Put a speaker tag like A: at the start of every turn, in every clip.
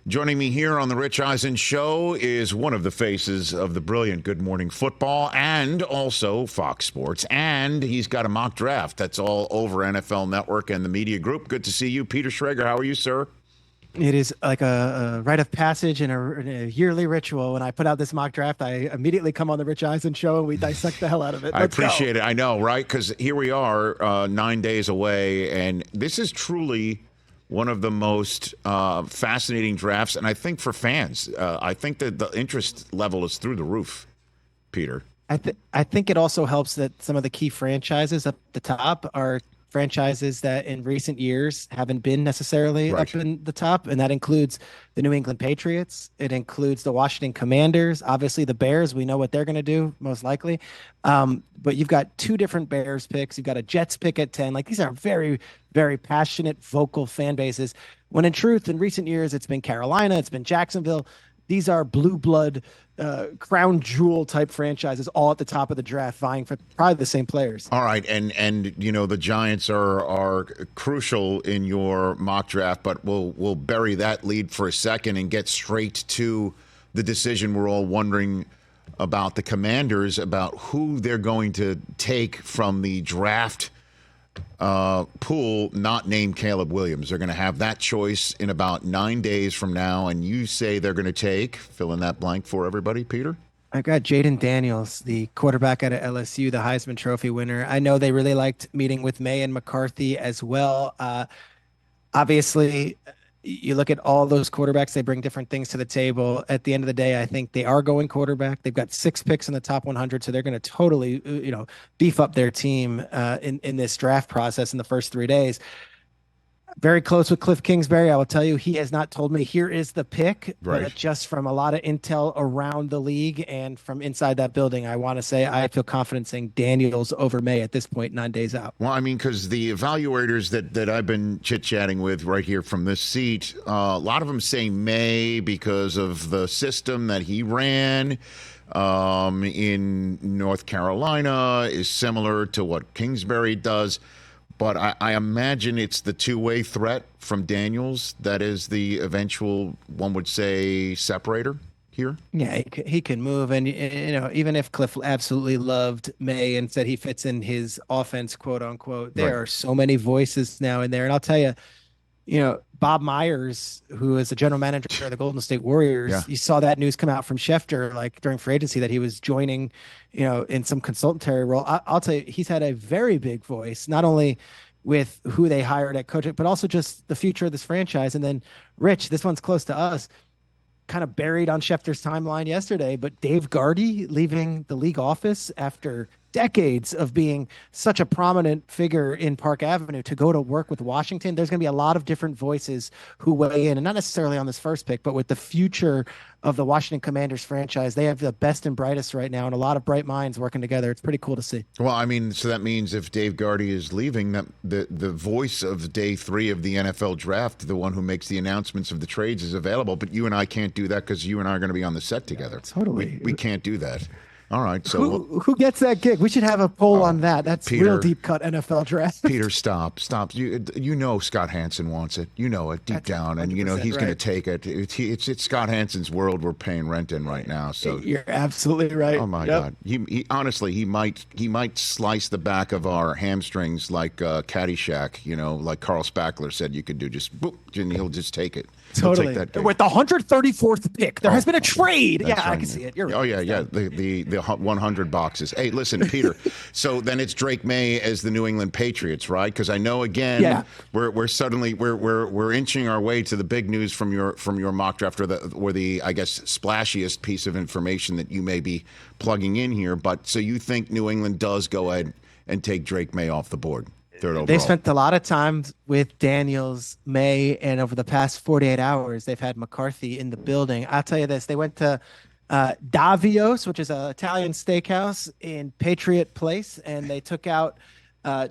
A: Joining me here on the Rich Eisen Show is one of the faces of the brilliant Good Morning Football and also Fox Sports. And he's got a mock draft that's all over NFL Network and the media group. Good to see you, Peter Schrager. How are you, sir?
B: It is like a rite of passage and a yearly ritual. When I put out this mock draft, I immediately come on the Rich Eisen Show and we dissect the hell out of it.
A: I appreciate it. I know, right? Because here we are 9 days away, and this is truly one of the most fascinating drafts, and I think for fans, I think that the interest level is through the roof, Peter.
B: I think it also helps that some of the key franchises up the top are franchises that in recent years haven't been necessarily
A: Right.
B: up in the top, and that includes the New England Patriots. It includes the Washington Commanders. Obviously, the Bears, we know what they're going to do, most likely. But you've got two different Bears picks. You've got a Jets pick at 10. Like, these are very, very passionate, vocal fan bases. When in truth, in recent years, it's been Carolina, it's been Jacksonville. These are blue blood, crown jewel type franchises all at the top of the draft, vying for probably the same players.
A: All right, and you know the Giants are crucial in your mock draft, but we'll bury that lead for a second and get straight to the decision we're all wondering about: the Commanders, about who they're going to take from the draft pool not named Caleb Williams. They're going to have that choice in about 9 days from now, and you say they're going to take, fill in that blank for everybody, Peter?
B: I've got Jaden Daniels, the quarterback out of LSU, the Heisman Trophy winner. I know they really liked meeting with May and McCarthy as well. Obviously, you look at all those quarterbacks, they bring different things to the table. At the end of the day, I think they are going quarterback. They've got 6 picks in the top 100, so they're going to totally, beef up their team in this draft process in the first 3 days. Very close with Cliff Kingsbury. I will tell you, he has not told me here is the pick,
A: Right.
B: but just from a lot of intel around the league and from inside that building, I want to say I feel confident saying Daniels over May at this point, 9 days out.
A: Well, I mean, because the evaluators that I've been chit-chatting with right here from this seat, a lot of them say May because of the system that he ran in North Carolina is similar to what Kingsbury does. But I imagine it's the two-way threat from Daniels that is the eventual, one would say, separator here.
B: Yeah, he can move. And, even if Cliff absolutely loved May and said he fits in his offense, quote unquote, there
A: Right.
B: are so many voices now in there. And I'll tell you, Bob Myers, who is the general manager of the Golden State Warriors,
A: Yeah.
B: you saw that news come out from Schefter, like during free agency, that he was joining, in some consultantary role. I'll tell you, he's had a very big voice, not only with who they hired at coach, but also just the future of this franchise. And then, Rich, this one's close to us, kind of buried on Schefter's timeline yesterday, but Dave Gardy leaving the league office after decades of being such a prominent figure in Park Avenue to go to work with Washington. There's going to be a lot of different voices who weigh in, and not necessarily on this first pick, but with the future of the Washington Commanders franchise. They have the best and brightest right now, and a lot of bright minds working together. It's pretty cool to see.
A: Well, I mean, so that means if Dave Gardy is leaving, that the voice of day 3 of the NFL draft, the one who makes the announcements of the trades, is available. But you and I can't do that because you and I are going to be on the set together.
B: Totally.
A: We can't do that. All right. So
B: Who gets that gig? We should have a poll on that. That's
A: Peter.
B: real deep cut NFL draft.
A: Peter, stop. You know Scott Hansen wants it. You know it deep down, and you know he's going to
B: right.
A: take it. It's Scott Hansen's world we're paying rent in right now. So
B: You're absolutely right.
A: oh my
B: Yep.
A: God, he honestly he might slice the back of our hamstrings like Caddyshack. Like Carl Spackler said you could do. Just boop, and he'll just take it. He'll
B: Totally.
A: take that gig.
B: With the 134th pick, there has been a trade.
A: That's
B: Yeah, I
A: right.
B: can see it. You're right.
A: Oh yeah. The 100 boxes. Hey, listen, Peter. So then it's Drake May as the New England Patriots, right? Because I know again,
B: Yeah.
A: we're suddenly we're inching our way to the big news from your mock draft or the I guess splashiest piece of information that you may be plugging in here. But so you think New England does go ahead and take Drake May off the board? Third overall.
B: They spent a lot of time with Daniels, May, and over the past 48 hours, they've had McCarthy in the building. I'll tell you this. They went to Davio's, which is an Italian steakhouse in Patriot Place, and they took out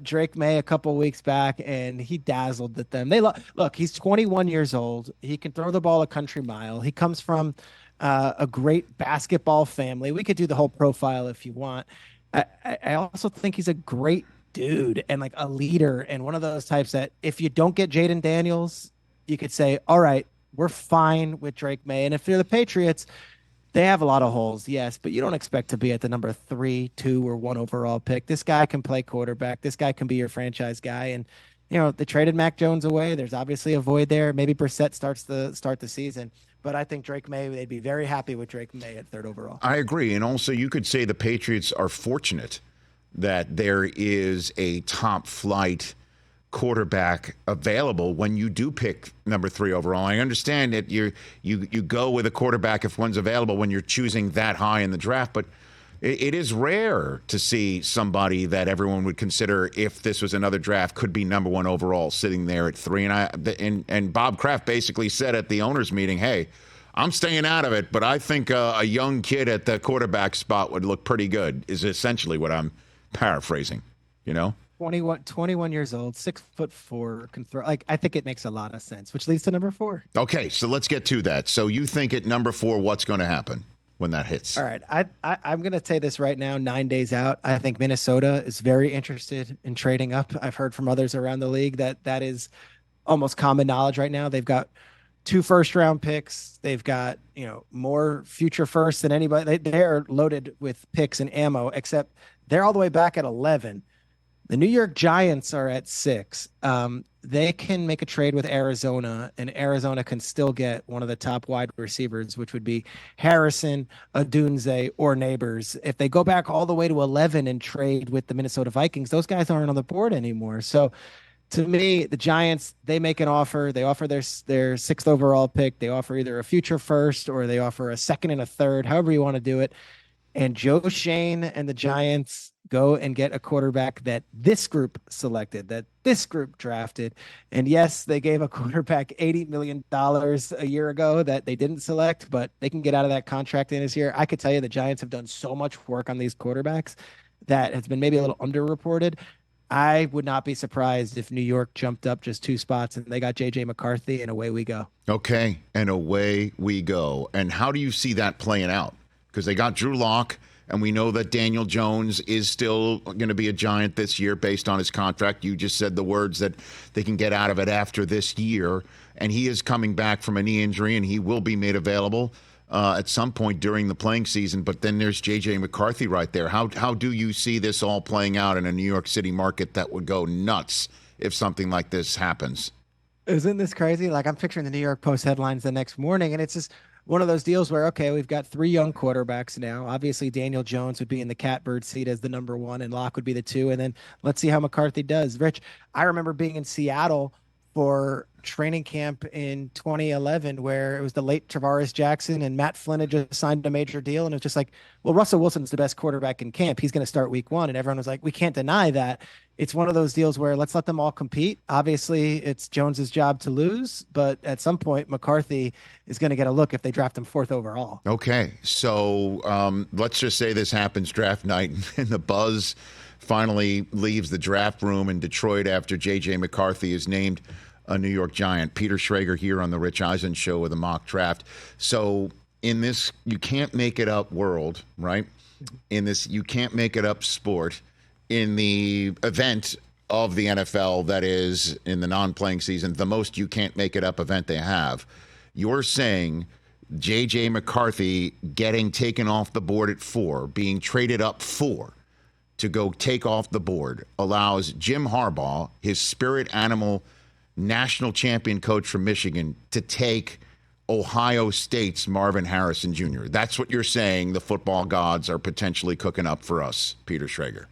B: Drake May a couple weeks back, and he dazzled at them. Look, he's 21 years old. He can throw the ball a country mile. He comes from a great basketball family. We could do the whole profile if you want. I also think he's a great dude and like a leader and one of those types that if you don't get Jaden Daniels, you could say, all right, we're fine with Drake May. And if you're the Patriots, they have a lot of holes, yes, but you don't expect to be at the number 3, 2, or 1 overall pick. This guy can play quarterback. This guy can be your franchise guy. And they traded Mac Jones away. There's obviously a void there. Maybe Brissett start the season, but I think Drake May, they'd be very happy with Drake May at 3rd overall.
A: I agree, and also you could say the Patriots are fortunate that there is a top flight quarterback available when you do pick number 3 overall. I understand that you go with a quarterback if one's available when you're choosing that high in the draft, but it is rare to see somebody that everyone would consider, if this was another draft, could be number 1 overall sitting there at 3. And Bob Kraft basically said at the owners meeting, hey, I'm staying out of it, but I think a young kid at the quarterback spot would look pretty good, is essentially what I'm paraphrasing,
B: 21 years old, 6'4", can throw. I think it makes a lot of sense, which leads to number 4.
A: Okay, so let's get to that. So you think at number 4, what's going to happen when that hits?
B: All right, I'm going to say this right now, 9 days out. I think Minnesota is very interested in trading up. I've heard from others around the league that is almost common knowledge right now. They've got 2 first-round picks. They've got more future firsts than anybody. They're loaded with picks and ammo, except they're all the way back at 11. The New York Giants are at 6. They can make a trade with Arizona, and Arizona can still get one of the top wide receivers, which would be Harrison, Odunze, or Nabers. If they go back all the way to 11 and trade with the Minnesota Vikings, those guys aren't on the board anymore. So to me, the Giants, they make an offer. They offer their 6th overall pick. They offer either a future first or they offer a 2nd and a 3rd, however you want to do it. And Joe Shane and the Giants go and get a quarterback that this group selected, that this group drafted. And yes, they gave a quarterback $80 million a year ago that they didn't select, but they can get out of that contract in this year. I could tell you the Giants have done so much work on these quarterbacks that has been maybe a little underreported. I would not be surprised if New York jumped up just 2 spots and they got J.J. McCarthy, and away we go.
A: Okay, and away we go. And how do you see that playing out? Because they got Drew Lock, and we know that Daniel Jones is still going to be a Giant this year based on his contract. You just said the words that they can get out of it after this year, and he is coming back from a knee injury, and he will be made available at some point during the playing season. But then there's J.J. McCarthy right there. How do you see this all playing out in a New York City market that would go nuts if something like this happens?
B: Isn't this crazy? I'm picturing the New York Post headlines the next morning, and it's just one of those deals where, okay, we've got 3 young quarterbacks now. Obviously, Daniel Jones would be in the catbird seat as the number 1, and Locke would be the 2. And then let's see how McCarthy does. Rich, I remember being in Seattle for training camp in 2011 where it was the late Travaris Jackson and Matt Flynn had just signed a major deal. And it was just like, well, Russell Wilson's the best quarterback in camp. He's going to start week 1. And everyone was like, we can't deny that. It's one of those deals where let's let them all compete. Obviously, it's Jones's job to lose, but at some point, McCarthy is going to get a look if they draft him 4th overall.
A: Okay, so let's just say this happens draft night and the buzz finally leaves the draft room in Detroit after J.J. McCarthy is named a New York Giant. Peter Schrager here on the Rich Eisen Show with a mock draft. So in this you can't make it up world, right? In this you can't make it up sport, in the event of the NFL that is in the non-playing season, the most you can't make it up event they have, you're saying J.J. McCarthy getting taken off the board at 4, being traded up 4 to go take off the board, allows Jim Harbaugh, his spirit animal national champion coach from Michigan, to take Ohio State's Marvin Harrison Jr. That's what you're saying the football gods are potentially cooking up for us, Peter Schrager.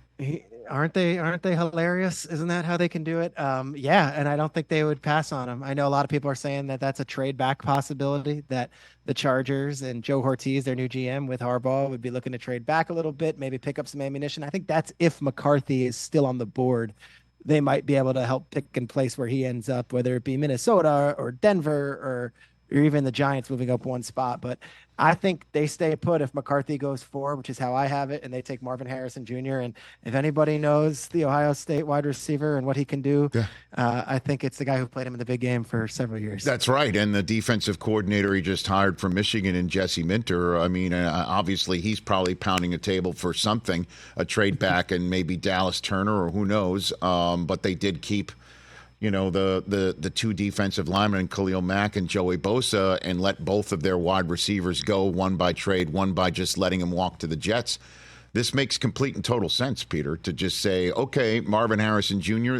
B: Aren't they hilarious? Isn't that how they can do it? Yeah, and I don't think they would pass on him. I know a lot of people are saying that that's a trade back possibility, that the Chargers and Joe Ortiz, their new GM with Harbaugh, would be looking to trade back a little bit, maybe pick up some ammunition. I think that's if McCarthy is still on the board. They might be able to help pick and place where he ends up, whether it be Minnesota or Denver or even the Giants moving up 1 spot. But I think they stay put if McCarthy goes 4, which is how I have it, and they take Marvin Harrison Jr. And if anybody knows the Ohio State wide receiver and what he can do, I think it's the guy who played him in the big game for several years.
A: That's right. And the defensive coordinator he just hired from Michigan, and Jesse Minter, I mean, obviously he's probably pounding a table for something, a trade back and maybe Dallas Turner or who knows. But they did keep the two defensive linemen, Khalil Mack and Joey Bosa, and let both of their wide receivers go, one by trade, one by just letting them walk to the Jets. This makes complete and total sense, Peter, to just say, okay, Marvin Harrison Jr.,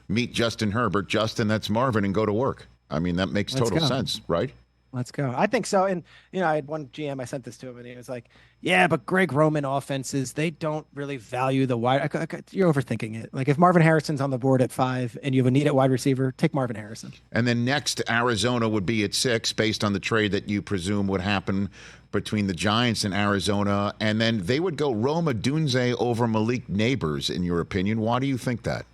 A: meet Justin Herbert. Justin, that's Marvin, and go to work. I mean, that makes total sense, right?
B: Let's go. I think so. And, I had one GM, I sent this to him, and he was like, yeah, but Greg Roman offenses, they don't really value the wide. You're overthinking it. Like, if Marvin Harrison's on the board at 5 and you have a need at wide receiver, take Marvin Harrison.
A: And then next, Arizona would be at 6, based on the trade that you presume would happen between the Giants and Arizona. And then they would go Rome Odunze over Malik Nabers, in your opinion. Why do you think that?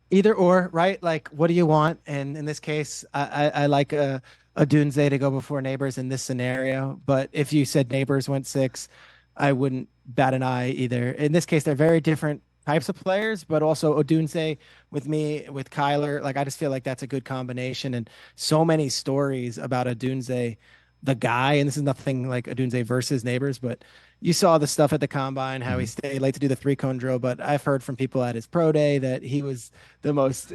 B: Either or, right? Like, what do you want? And in this case, I like a Odunze to go before Nabers in this scenario. But if you said Nabers went 6, I wouldn't bat an eye either. In this case, they're very different types of players, but also Odunze with Kyler. Like, I just feel like that's a good combination. And so many stories about Odunze, the guy, and this is nothing like Odunze versus Nabers, but you saw the stuff at the combine, how he stayed late to do the 3-cone drill. But I've heard from people at his pro day that he was the most,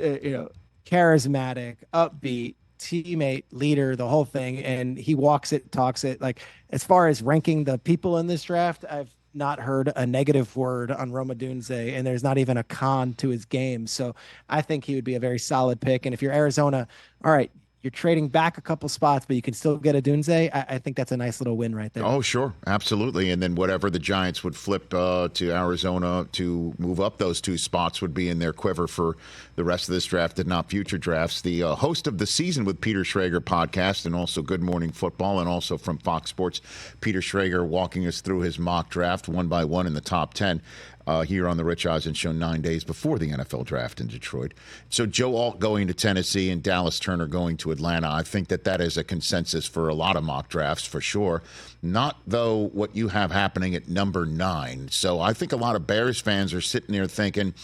B: charismatic, upbeat teammate, leader, the whole thing. And he walks it, talks it. Like, as far as ranking the people in this draft, I've not heard a negative word on Rome Odunze, and there's not even a con to his game. So I think he would be a very solid pick. And if you're Arizona, all right, you're trading back a couple spots, but you can still get Odunze. I think that's a nice little win right there.
A: Oh, sure. Absolutely. And then whatever the Giants would flip to Arizona to move up those 2 spots would be in their quiver for the rest of this draft and not future drafts. The host of the Season with Peter Schrager podcast, and also Good Morning Football, and also from Fox Sports, Peter Schrager walking us through his mock draft one by one in the top 10. Here on the Rich Eisen Show 9 days before the NFL draft in Detroit. So Joe Alt going to Tennessee and Dallas Turner going to Atlanta. I think that is a consensus for a lot of mock drafts for sure. Not, though, what you have happening at number 9. So I think a lot of Bears fans are sitting there thinking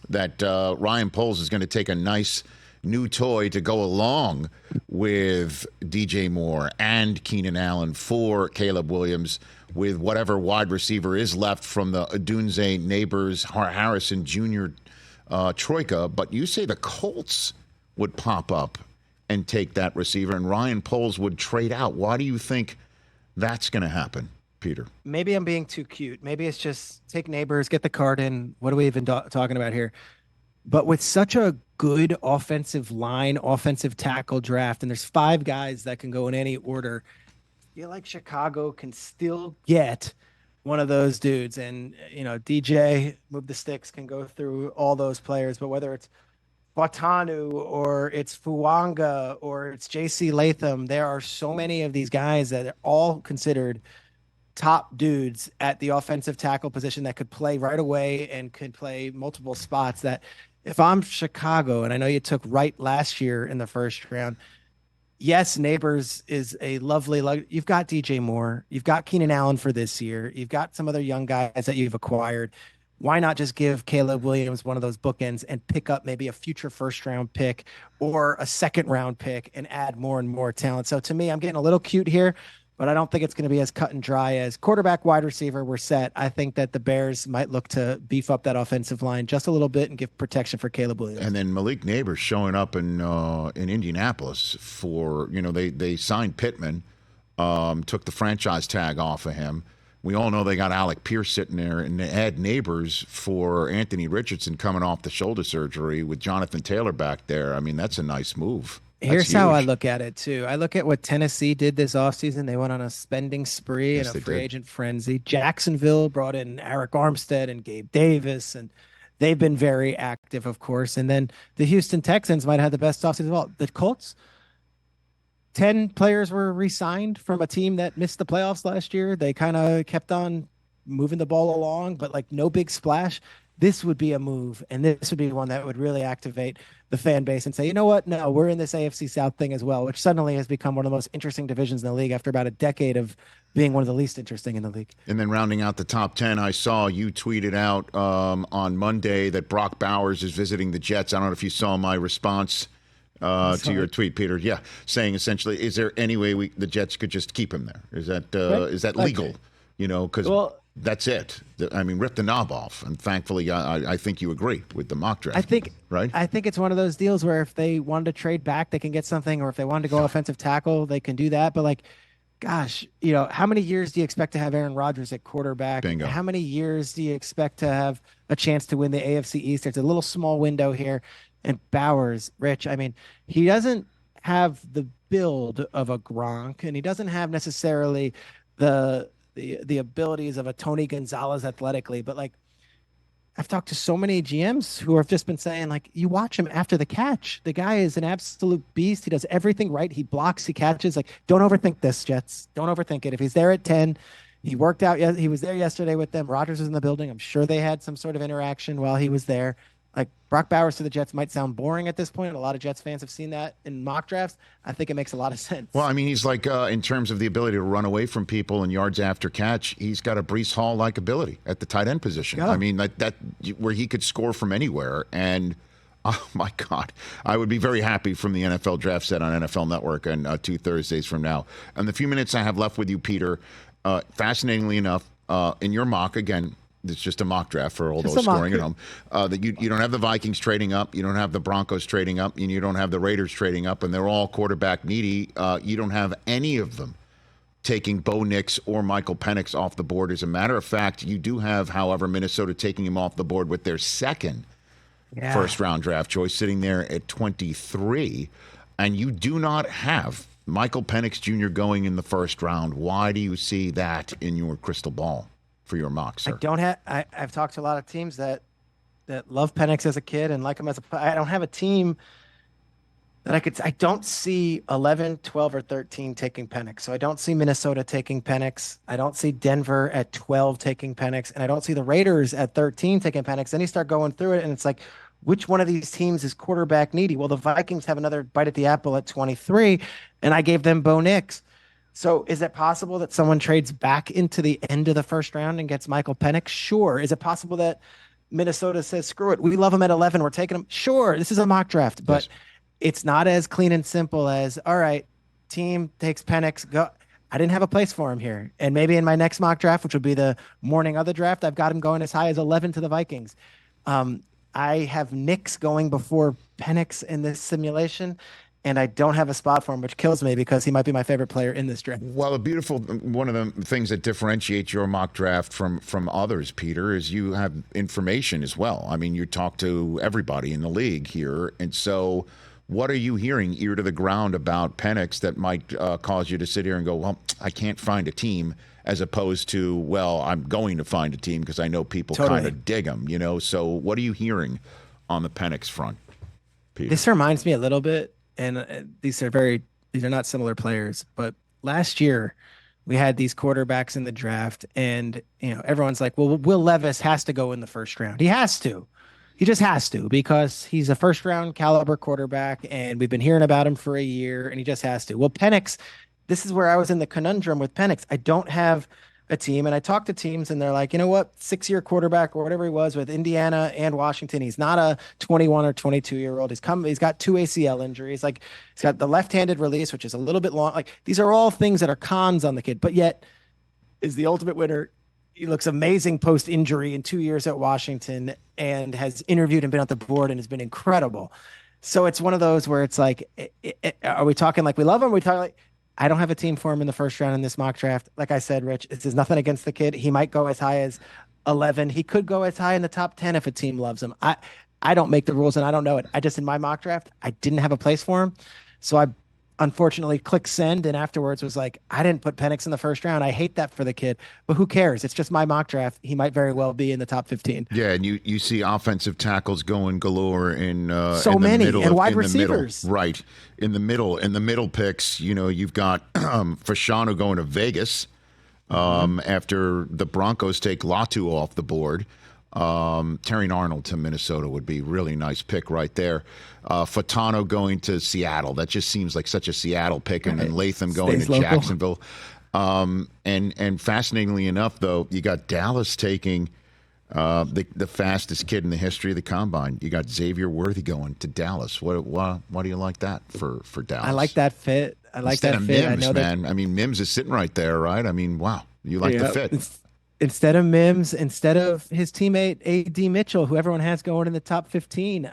A: that Ryan Poles is going to take a nice new toy to go along with DJ Moore and Keenan Allen for Caleb Williams, with whatever wide receiver is left from the Odunze, Nabers, Harrison Jr. Troika. But you say the Colts would pop up and take that receiver, and Ryan Poles would trade out. Why do you think that's going to happen, Peter?
B: Maybe I'm being too cute. Maybe it's just take Nabers, get the card in. What are we even talking about here? But with such a good offensive line, offensive tackle draft, and there's 5 guys that can go in any order, I feel like Chicago can still get one of those dudes. And, DJ, Move the Sticks, can go through all those players. But whether it's Watanu or it's Fuanga or it's J.C. Latham, there are so many of these guys that are all considered top dudes at the offensive tackle position that could play right away and could play multiple spots, that if I'm Chicago, and I know you took Wright last year in the first round, yes, Nabers is a lovely you've got DJ Moore, you've got Keenan Allen for this year, you've got some other young guys that you've acquired. Why not just give Caleb Williams one of those bookends and pick up maybe a future first-round pick or a second-round pick and add more and more talent? So to me, I'm getting a little cute here, but I don't think it's going to be as cut and dry as quarterback, wide receiver. We're set. I think that the Bears might look to beef up that offensive line just a little bit and give protection for Caleb Williams.
A: And then Malik Nabers showing up in Indianapolis for, they signed Pittman, took the franchise tag off of him. We all know they got Alec Pierce sitting there, and they add Nabers for Anthony Richardson coming off the shoulder surgery with Jonathan Taylor back there. I mean, that's a nice move.
B: Here's how I look at it, too. I look at what Tennessee did this offseason. They went on a spending spree and a free agent frenzy. Jacksonville brought in Eric Armstead and Gabe Davis, and they've been very active, of course. And then the Houston Texans might have the best offseason of all. The Colts, 10 players were re-signed from a team that missed the playoffs last year. They kind of kept on moving the ball along, but no big splash. This would be a move, and this would be one that would really activate the fan base and say, you know what? No, we're in this AFC South thing as well, which suddenly has become one of the most interesting divisions in the league after about a decade of being one of the least interesting in the league.
A: And then rounding out the top 10, I saw you tweeted out on Monday that Brock Bowers is visiting the Jets. I don't know if you saw my response to your tweet, Peter. Yeah, saying essentially, is there any way the Jets could just keep him there? Is that legal? because
B: Well,
A: that's it. I mean, rip the knob off. And thankfully, I think you agree with the mock draft. Right?
B: I think it's one of those deals where if they wanted to trade back, they can get something, or if they wanted to go offensive tackle, they can do that. But like, gosh, how many years do you expect to have Aaron Rodgers at quarterback?
A: Bingo.
B: How many years do you expect to have a chance to win the AFC East? There's a little small window here. And Bowers, Rich, I mean, he doesn't have the build of a Gronk, and he doesn't have necessarily the abilities of a Tony Gonzalez athletically, but like, I've talked to so many GMs who have just been saying, like, you watch him after the catch. The guy is an absolute beast. He does everything right. He blocks, he catches. Like, don't overthink this, Jets. Don't overthink it. If he's there at 10, he worked out. He was there yesterday with them. Rodgers was in the building. I'm sure they had some sort of interaction while he was there. Like, Brock Bowers to the Jets might sound boring at this point. A lot of Jets fans have seen that in mock drafts. I think it makes a lot of sense.
A: Well, I mean, he's like, in terms of the ability to run away from people and yards after catch, he's got a Breece Hall-like ability at the tight end position.
B: Yeah.
A: I mean, that where he could score from anywhere. And, oh, my God, I would be very happy from the NFL draft set on NFL Network and 2 Thursdays from now. And the few minutes I have left with you, Peter, fascinatingly enough, in your mock, again, it's just a mock draft for all those scoring at home. That you don't have the Vikings trading up, you don't have the Broncos trading up, and you don't have the Raiders trading up, and they're all quarterback needy. You don't have any of them taking Bo Nix or Michael Penix off the board. As a matter of fact, you do have, however, Minnesota taking him off the board with their second first-round draft choice, sitting there at 23, and you do not have Michael Penix Jr. going in the first round. Why do you see that in your crystal ball for your mock, sir?
B: I've talked to a lot of teams that love Penix as a kid and like him as I don't have a team that I don't see 11, 12, or 13 taking Penix. So I don't see Minnesota taking Penix. I don't see Denver at 12 taking Penix. And I don't see the Raiders at 13 taking Penix. Then you start going through it and it's like, which one of these teams is quarterback needy? Well, the Vikings have another bite at the apple at 23, and I gave them Bo Nix. So is it possible that someone trades back into the end of the first round and gets Michael Penix? Sure. Is it possible that Minnesota says, screw it, we love him at 11, we're taking him? Sure. This is a mock draft, but it's not as clean and simple as, all right, team takes Penix, go. I didn't have a place for him here. And maybe in my next mock draft, which will be the morning of the draft, I've got him going as high as 11 to the Vikings. I have Nix going before Penix in this simulation, and I don't have a spot for him, which kills me because he might be my favorite player in this draft.
A: Well, one of the things that differentiates your mock draft from others, Peter, is you have information as well. I mean, you talk to everybody in the league here, and so what are you hearing ear to the ground about Penix that might cause you to sit here and go, well, I can't find a team, as opposed to, well, I'm going to find a team because I know people kind of dig him, So what are you hearing on the Penix front, Peter?
B: This reminds me a little bit, and these are not similar players, but last year we had these quarterbacks in the draft, and everyone's like, well, Will Levis has to go in the first round. He has to. He just has to, because he's a first round caliber quarterback, and we've been hearing about him for a year, and he just has to. Well, Penix, this is where I was in the conundrum with Penix. I don't have a team, and I talked to teams, and they're like, you know what, 6-year quarterback or whatever he was with Indiana and Washington. He's not a 21 or 22-year-old. He's got 2 ACL injuries. Like, he's got the left-handed release, which is a little bit long. Like, these are all things that are cons on the kid, but yet is the ultimate winner. He looks amazing post-injury in 2 years at Washington and has interviewed and been on the board and has been incredible. So it's one of those where it's like, are we talking like we love him? Are we talking like, I don't have a team for him in the first round in this mock draft. Like I said, Rich, this is nothing against the kid. He might go as high as 11. He could go as high in the top 10 if a team loves him. I don't make the rules and I don't know it. In my mock draft, I didn't have a place for him. So I unfortunately clicked send, and afterwards was like, I didn't put Penix in the first round. I hate that for the kid, but who cares? It's just my mock draft. He might very well be in the top 15.
A: Yeah, and you see offensive tackles going galore in
B: so
A: in the
B: many,
A: middle
B: and
A: of,
B: wide
A: in
B: receivers.
A: The middle, right, in the middle picks. You've got Fasano going to Vegas after the Broncos take Latu off the board. Terry Arnold to Minnesota would be a really nice pick right there. Fatano going to Seattle. That just seems like such a Seattle pick. And then Latham going to Jacksonville. And fascinatingly enough, though, you got Dallas taking the fastest kid in the history of the combine. You got Xavier Worthy going to Dallas. Why do you like that for Dallas?
B: I like that fit.
A: Instead of Mims, I know man. I mean, Mims is sitting right there, right? I mean, wow. You like the fit.
B: Instead of Mims, instead of his teammate A.D. Mitchell, who everyone has going in the top 15,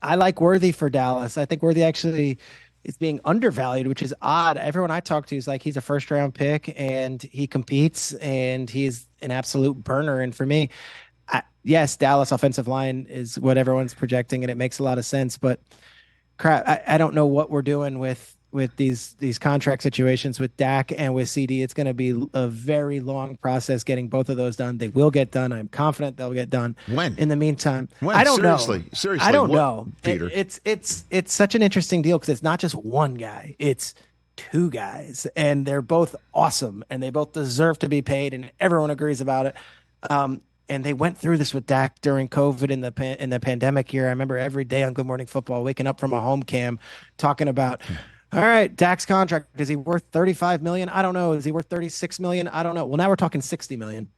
B: I like Worthy for Dallas. I think Worthy actually is being undervalued, which is odd. Everyone I talk to is like he's a first-round pick and he competes and he's an absolute burner. And for me, yes, Dallas offensive line is what everyone's projecting, and it makes a lot of sense. But crap, I don't know what we're doing with these contract situations with Dak and with CD. It's going to be a very long process getting both of those done. They will get done. I'm confident they'll get done.
A: When?
B: In the meantime,
A: when?
B: I don't
A: Seriously.
B: know.
A: Seriously,
B: I don't know,
A: Peter.
B: It's such an interesting deal because it's not just one guy. It's two guys, and they're both awesome, and they both deserve to be paid, and everyone agrees about it. And they went through this with Dak during COVID in the pandemic year. I remember every day on Good Morning Football, waking up from a home cam, talking about, all right, Dak's contract, is he worth $35 million? I don't know. Is he worth $36 million? I don't know. Well, now we're talking $60 million.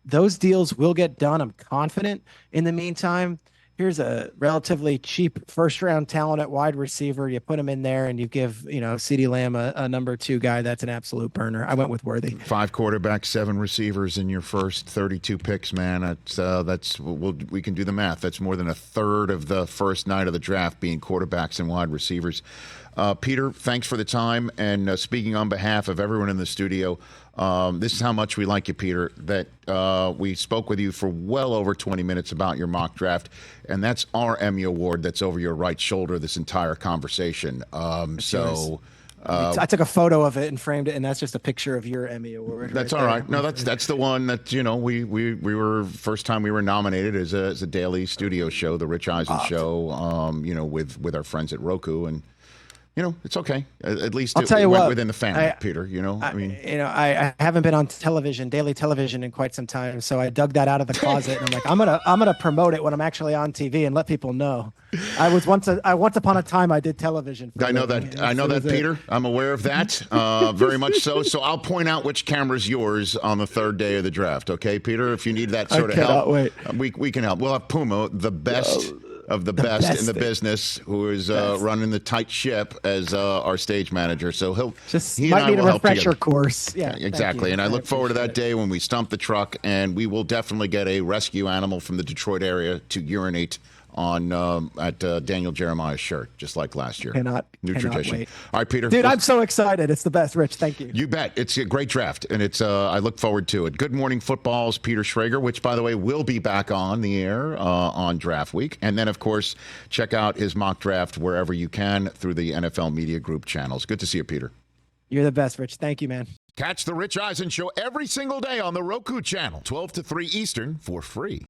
B: Those deals will get done. I'm confident. In the meantime, here's a relatively cheap first-round talent at wide receiver. You put him in there, and you give CeeDee Lamb a number 2 guy. That's an absolute burner. I went with Worthy.
A: 5 quarterbacks, 7 receivers in your first 32 picks, man. We can do the math. That's more than a third of the first night of the draft being quarterbacks and wide receivers. Peter, thanks for the time. And speaking on behalf of everyone in the studio, this is how much we like you, Peter, that we spoke with you for well over 20 minutes about your mock draft, and that's our Emmy Award that's over your right shoulder this entire conversation. I
B: took a photo of it and framed it, and that's just a picture of your Emmy Award.
A: That's
B: right
A: all
B: there.
A: right. No, that's the one that, we were, first time we were nominated as a daily studio show, the Rich Eisen Show, with our friends at Roku, and it's okay. At least
B: I'll tell you
A: went
B: what,
A: within the family, Peter.
B: I haven't been on daily television in quite some time, so I dug that out of the closet, and I'm like, I'm gonna promote it when I'm actually on TV and let people know. Once upon a time I did television.
A: I know that, Peter. I'm aware of that, very much so. So I'll point out which camera's yours on the third day of the draft. Okay, Peter. If you need that sort of help,
B: wait.
A: We can help. We'll have Puma, the best. Of the best in the business, who is running the tight ship as our stage manager. So he
B: might
A: and I
B: need
A: will
B: a
A: help
B: refresher
A: together.
B: Course. Yeah,
A: exactly. And I look forward to that day when we stump the truck, and we will definitely get a rescue animal from the Detroit area to urinate on at Daniel Jeremiah's shirt, just like last year. New tradition.
B: Wait.
A: All right, Peter.
B: Dude, I'm so excited. It's the best, Rich. Thank you.
A: You bet. It's a great draft, and it's I look forward to it. Good Morning Football's Peter Schrager, which, by the way, will be back on the air on draft week. And then, of course, check out his mock draft wherever you can through the NFL Media Group channels. Good to see you, Peter.
B: You're the best, Rich. Thank you, man.
A: Catch the Rich Eisen Show every single day on the Roku channel, 12 to 3 Eastern, for free.